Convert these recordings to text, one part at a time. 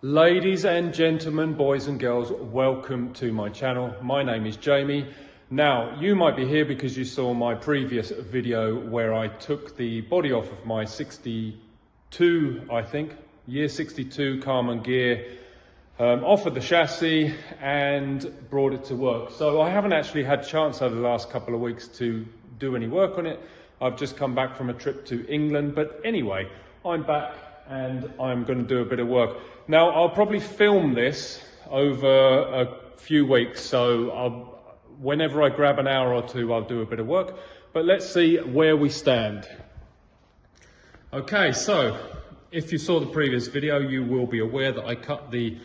Ladies and gentlemen, boys and girls, welcome to my channel. My name is Jamie. Now, you might be here because you saw my previous video where I took the body off of my 62, I think, year 62 Karmann Ghia, off of the chassis and brought it to work. So I haven't actually had a chance over the last couple of weeks to do any work on it. I've just come back from a trip to England, but anyway, I'm back and I'm going to do a bit of work. Now, I'll probably film this over a few weeks, so whenever I grab an hour or two, I'll do a bit of work. But let's see where we stand. Okay, so if you saw the previous video, you will be aware that I cut the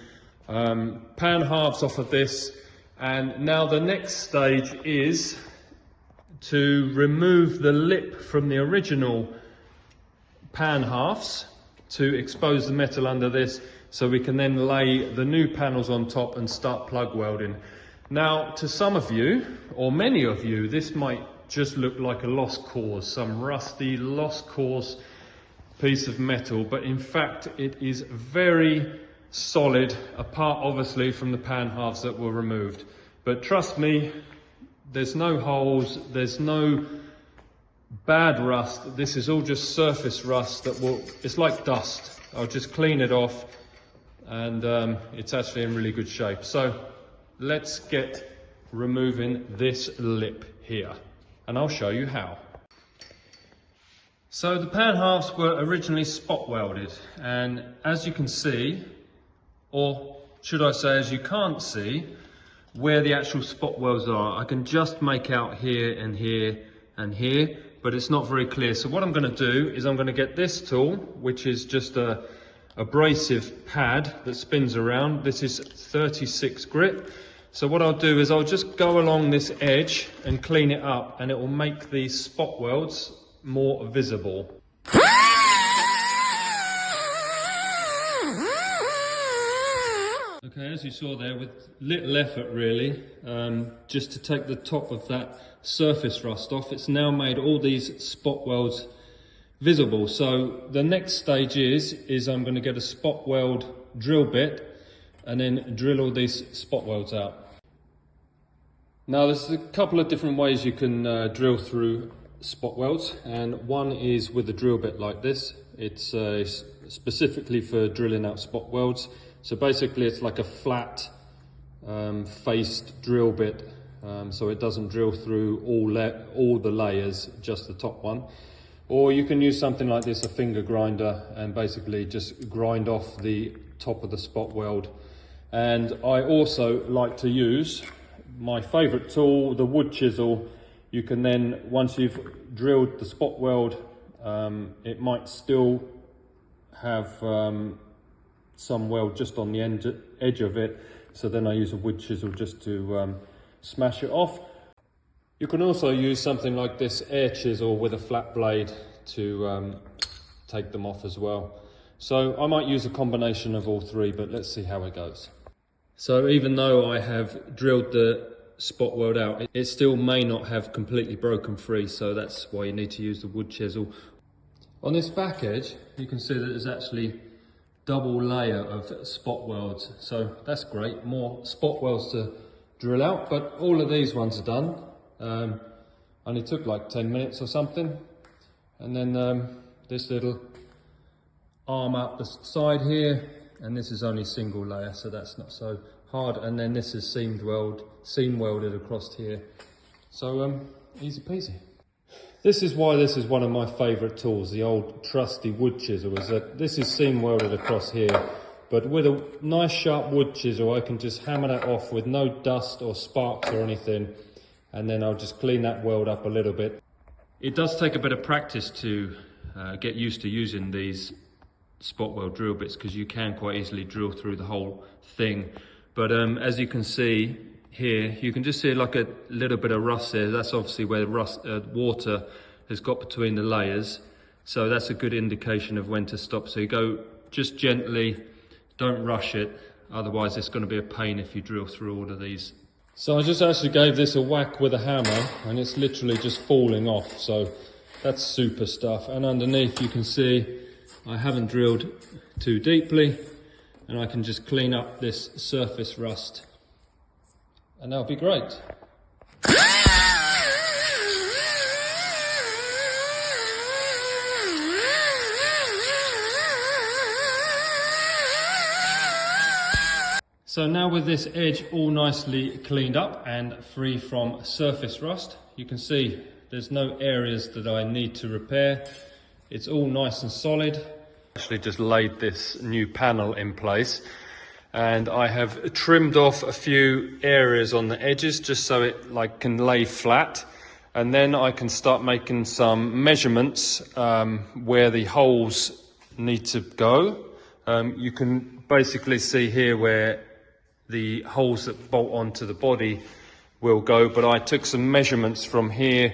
pan halves off of this. And now the next stage is to remove the lip from the original pan halves to expose the metal under this, so we can then lay the new panels on top and start plug welding. Now, to some of you, or many of you, this might just look like a lost cause, some rusty, lost cause piece of metal, but in fact it is very solid, apart obviously from the pan halves that were removed. But trust me, there's no holes, there's no bad rust. This is all just surface rust that it's like dust. I'll just clean it off and it's actually in really good shape. So let's get removing this lip here and I'll show you how. So the pan halves were originally spot welded, and as you can see, or should I say as you can't see, where the actual spot welds are, I can just make out here and here and here, but it's not very clear. So what I'm going to do is I'm going to get this tool, which is just a abrasive pad that spins around. This is 36 grit. So what I'll do is I'll just go along this edge and clean it up, and it will make these spot welds more visible. Okay, as you saw there, with little effort really, just to take the top of that surface rust off, it's now made all these spot welds visible. So the next stage is I'm going to get a spot weld drill bit and then drill all these spot welds out. Now there's a couple of different ways you can drill through spot welds, and one is with a drill bit like this. It's specifically for drilling out spot welds. So basically it's like a flat faced drill bit, so it doesn't drill through all the layers, just the top one. Or you can use something like this, a finger grinder, and basically just grind off the top of the spot weld. And I also like to use my favorite tool, the wood chisel. You can then, once you've drilled the spot weld, it might still have some weld just on the edge of it, so then I use a wood chisel just to smash it off. You can also use something like this air chisel with a flat blade to take them off as well. So I might use a combination of all three, but let's see how it goes. So even though I have drilled the spot weld out, it still may not have completely broken free, so that's why you need to use the wood chisel. On this back edge, you can see that there's actually double layer of spot welds, so that's great. More spot welds to drill out, but all of these ones are done. Only took like 10 minutes or something. And then this little arm up the side here, and this is only single layer, so that's not so hard. And then this is seam welded across here, so easy peasy. This is why this is one of my favorite tools, the old trusty wood chisel, is that this is seam welded across here, but with a nice sharp wood chisel I can just hammer that off with no dust or sparks or anything, and then I'll just clean that weld up a little bit. It does take a bit of practice to get used to using these spot weld drill bits, because you can quite easily drill through the whole thing. But as you can see here, you can just see like a little bit of rust there. That's obviously where water has got between the layers, so that's a good indication of when to stop. So you go just gently, don't rush it, otherwise it's going to be a pain if you drill through all of these. So I just actually gave this a whack with a hammer and it's literally just falling off, so that's super stuff. And underneath you can see I haven't drilled too deeply, and I can just clean up this surface rust, and that'll be great. So now with this edge all nicely cleaned up and free from surface rust, you can see there's no areas that I need to repair. It's all nice and solid. Actually just laid this new panel in place, and I have trimmed off a few areas on the edges just so it can lay flat, and then I can start making some measurements where the holes need to go. You can basically see here where the holes that bolt onto the body will go, but I took some measurements from here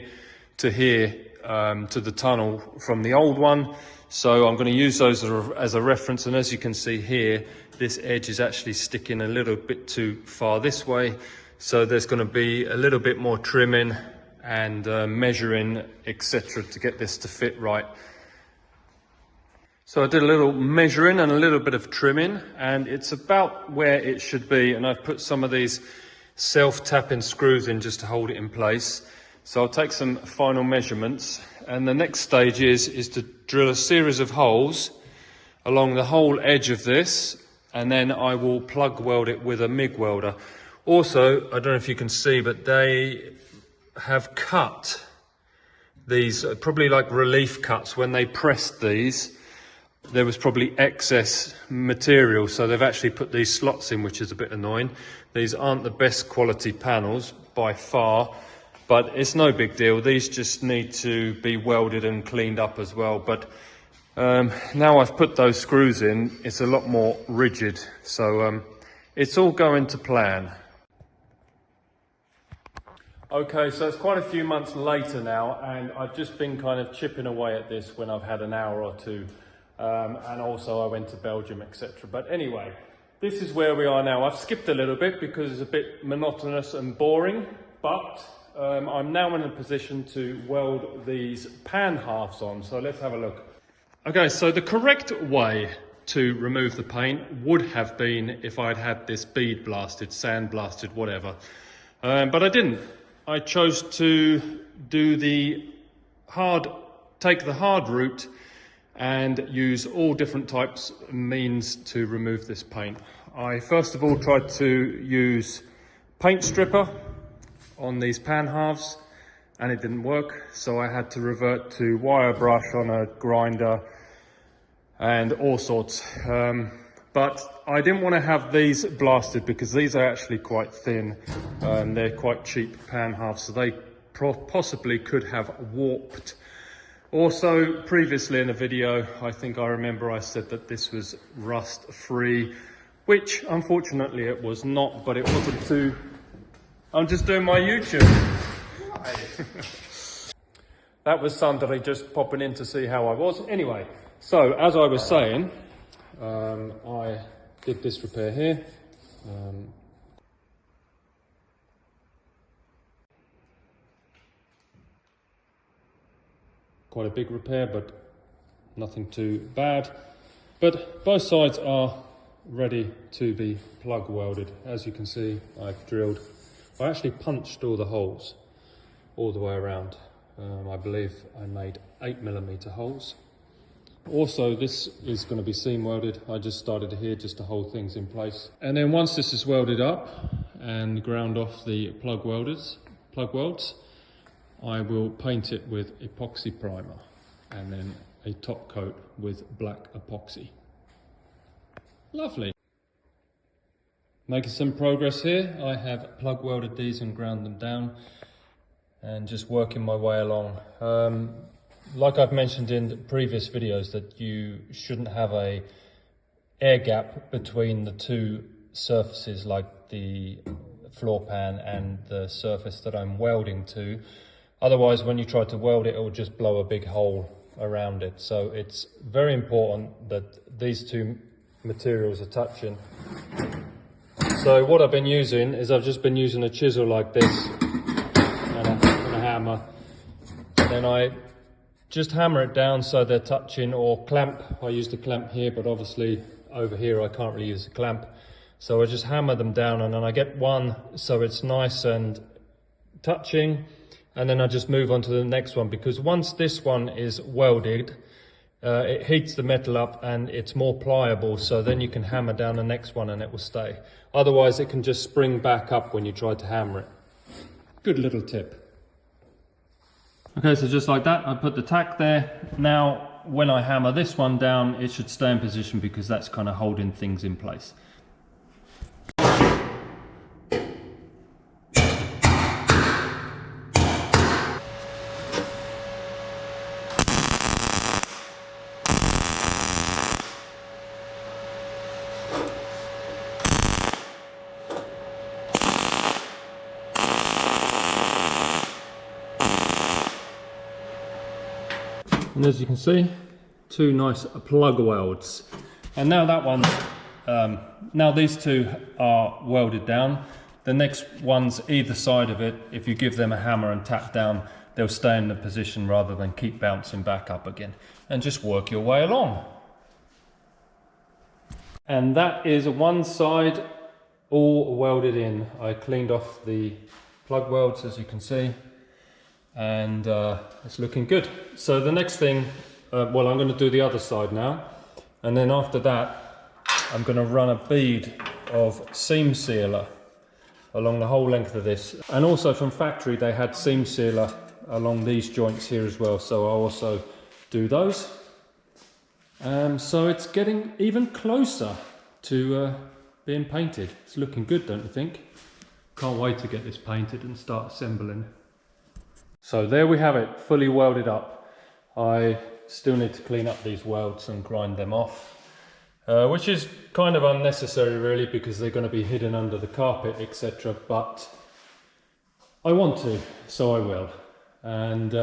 to here to the tunnel from the old one, so I'm going to use those as a reference. And as you can see here, this edge is actually sticking a little bit too far this way, so there's going to be a little bit more trimming and measuring, etc., to get this to fit right. So I did a little measuring and a little bit of trimming, and it's about where it should be, and I've put some of these self-tapping screws in just to hold it in place. So I'll take some final measurements, and the next stage is to drill a series of holes along the whole edge of this, and then I will plug weld it with a MIG welder. Also, I don't know if you can see, but they have cut these, probably like relief cuts. When they pressed these, there was probably excess material, so they've actually put these slots in, which is a bit annoying. These aren't the best quality panels by far, but it's no big deal. These just need to be welded and cleaned up as well. But now I've put those screws in, it's a lot more rigid, so it's all going to plan. Okay, so it's quite a few months later now, and I've just been kind of chipping away at this when I've had an hour or two. And also I went to Belgium, etc. But anyway, this is where we are now. I've skipped a little bit because it's a bit monotonous and boring, but I'm now in a position to weld these pan halves on. So let's have a look. Okay, so the correct way to remove the paint would have been if I'd had this bead blasted, sand blasted, whatever. But I didn't. I chose to do take the hard route and use all different types of means to remove this paint. I first of all tried to use paint stripper on these pan halves, and it didn't work, so I had to revert to wire brush on a grinder and all sorts. But I didn't want to have these blasted because these are actually quite thin. They're quite cheap pan halves, so they possibly could have warped. Also, previously in a video, I think I remember I said that this was rust free, which unfortunately it was not, but it wasn't too... I'm just doing my YouTube. That was Sandra just popping in to see how I was. Anyway, so as I was saying, I did this repair here. Quite a big repair, but nothing too bad. But both sides are ready to be plug welded. As you can see, I've drilled, I actually punched all the holes all the way around. I believe I made 8mm holes. Also, this is going to be seam welded. I just started here just to hold things in place. And then once this is welded up and ground off the plug welds, I will paint it with epoxy primer and then a top coat with black epoxy. Lovely. Making some progress here. I have plug welded these and ground them down and just working my way along. Like I've mentioned in previous videos, that you shouldn't have a air gap between the two surfaces, like the floor pan and the surface that I'm welding to. Otherwise, when you try to weld it, it will just blow a big hole around it. So it's very important that these two materials are touching. So what I've been using is I've just been using a chisel like this and a hammer. Then I just hammer it down so they're touching, or clamp. I used a clamp here, but obviously over here I can't really use a clamp. So I just hammer them down, and then I get one so it's nice and touching, and then I just move on to the next one, because once this one is welded, it heats the metal up and it's more pliable, so then you can hammer down the next one and it will stay. Otherwise it can just spring back up when you try to hammer it. Good little tip. Okay, so just like that, I put the tack there. Now when I hammer this one down, it should stay in position because that's kind of holding things in place. And as you can see, two nice plug welds. And now that one, now these two are welded down. The next ones either side of it, if you give them a hammer and tap down, they'll stay in the position rather than keep bouncing back up again. And just work your way along. And that is one side all welded in. I cleaned off the plug welds, as you can see. And it's looking good. So the next thing, well, I'm going to do the other side now, and then after that I'm going to run a bead of seam sealer along the whole length of this, and also from factory they had seam sealer along these joints here as well, so I'll also do those. So it's getting even closer to being painted. It's looking good, don't you think? Can't wait to get this painted and start assembling. So there we have it, fully welded up. I still need to clean up these welds and grind them off, which is kind of unnecessary really, because they're going to be hidden under the carpet, etc. But I want to, so I will. And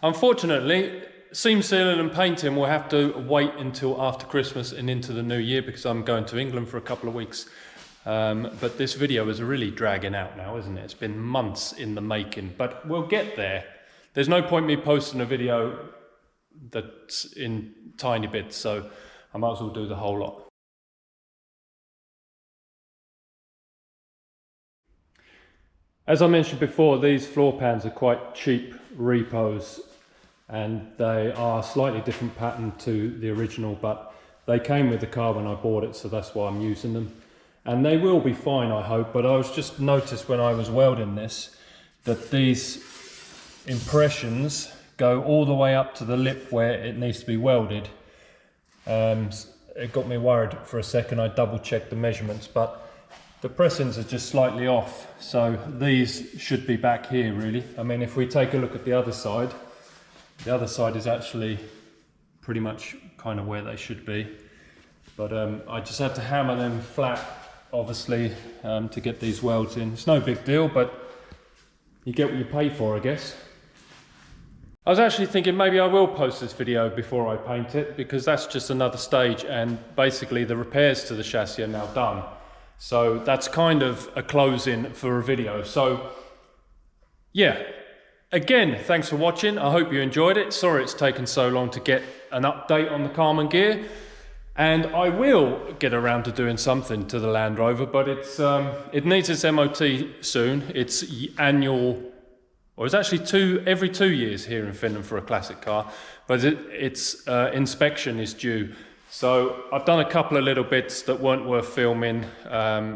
unfortunately, seam sealing and painting will have to wait until after Christmas and into the new year, because I'm going to England for a couple of weeks. But this video is really dragging out now, isn't it? It's been months in the making, but we'll get there. There's no point me posting a video that's in tiny bits, so I might as well do the whole lot. As I mentioned before, these floor pans are quite cheap repos, and they are a slightly different pattern to the original, but they came with the car when I bought it, so that's why I'm using them. And they will be fine, I hope, but I was just noticed when I was welding this that these impressions go all the way up to the lip where it needs to be welded. It got me worried for a second. I double checked the measurements, but the pressings are just slightly off, so these should be back here really. I mean, if we take a look at the other side is actually pretty much kind of where they should be, but I just had to hammer them flat, obviously, to get these welds in. It's no big deal, but you get what you pay for, I guess. I was actually thinking maybe I will post this video before I paint it, because that's just another stage, and basically the repairs to the chassis are now done. So that's kind of a closing for a video. So yeah, again, thanks for watching. I hope you enjoyed it. Sorry it's taken so long to get an update on the Karmann Ghia. And I will get around to doing something to the Land Rover, but it needs its MOT soon. It's annual, or it's actually every 2 years here in Finland for a classic car, but its inspection is due. So I've done a couple of little bits that weren't worth filming,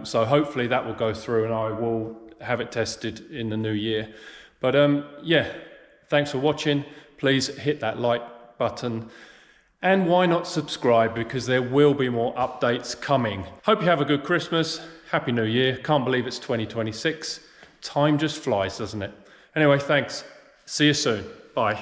so hopefully that will go through and I will have it tested in the new year. But yeah, thanks for watching. Please hit that like button. And why not subscribe, because there will be more updates coming. Hope you have a good Christmas. Happy New Year. Can't believe it's 2026. Time just flies, doesn't it? Anyway, thanks. See you soon. Bye.